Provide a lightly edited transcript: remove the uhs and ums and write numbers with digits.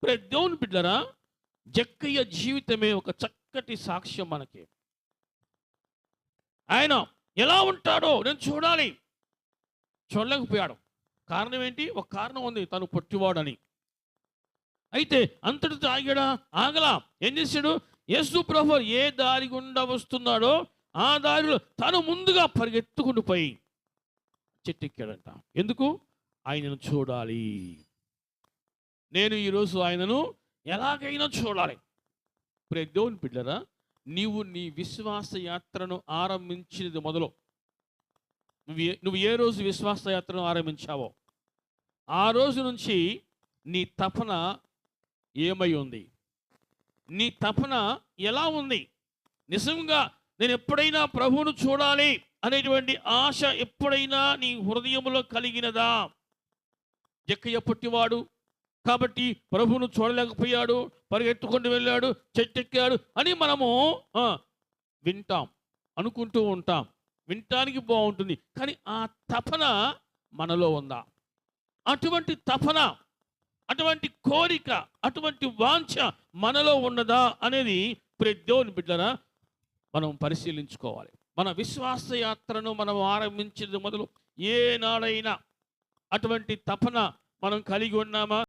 దేవుని బిడ్డలారా, జక్కయ్య జీవితమే ఒక చక్కటి సాక్ష్యం మనకి. ఆయన ఎలా ఉంటాడో నేను చూడాలి, చూడలేకపోయాడు. కారణం ఏంటి? ఒక కారణం ఉంది, తను పొట్టివాడని. అయితే అంతటితో ఆగాడా? ఆగలా. ఏం చేశాడు? యేసు ప్రభువు ఏ దారి గుండా వస్తున్నాడో ఆ దారిలో తను ముందుగా పరిగెత్తుకుంటూ పోయి చెట్టెక్కాడంట. ఎందుకు? ఆయనను చూడాలి. నేను ఈరోజు ఆయనను ఎలాగైనా చూడాలి. దేవుని బిడ్డలారా, నీవు నీ విశ్వాస యాత్రను ఆరంభించినది మొదలు, నువ్వు ఏ రోజు విశ్వాస యాత్రను ఆరంభించావో ఆ రోజు నుంచి నీ తపన ఏమై ఉంది? నీ తపన ఎలా ఉంది? నిజంగా నేను ఎప్పుడైనా ప్రభువును చూడాలి అనేటువంటి ఆశ ఎప్పుడైనా నీ హృదయంలో కలిగినదా? జక్కయ్య పొట్టివాడు కాబట్టి ప్రభువును చూడలేకపోయాడు, పరిగెత్తుకుంటూ వెళ్ళాడు, చెట్టెక్కాడు అని మనము వింటాం, అనుకుంటూ ఉంటాం. వినటానికి బాగుంటుంది, కానీ ఆ తపన మనలో ఉందా? అటువంటి తపన, అటువంటి కోరిక, అటువంటి వాంఛ మనలో ఉన్నదా అనేది దేవుని బిడ్డలారా మనం పరిశీలించుకోవాలి. మన విశ్వాస యాత్రను మనం ఆరంభించేది మొదలు ఏనాడైనా అటువంటి తపన మనం కలిగి ఉన్నామా?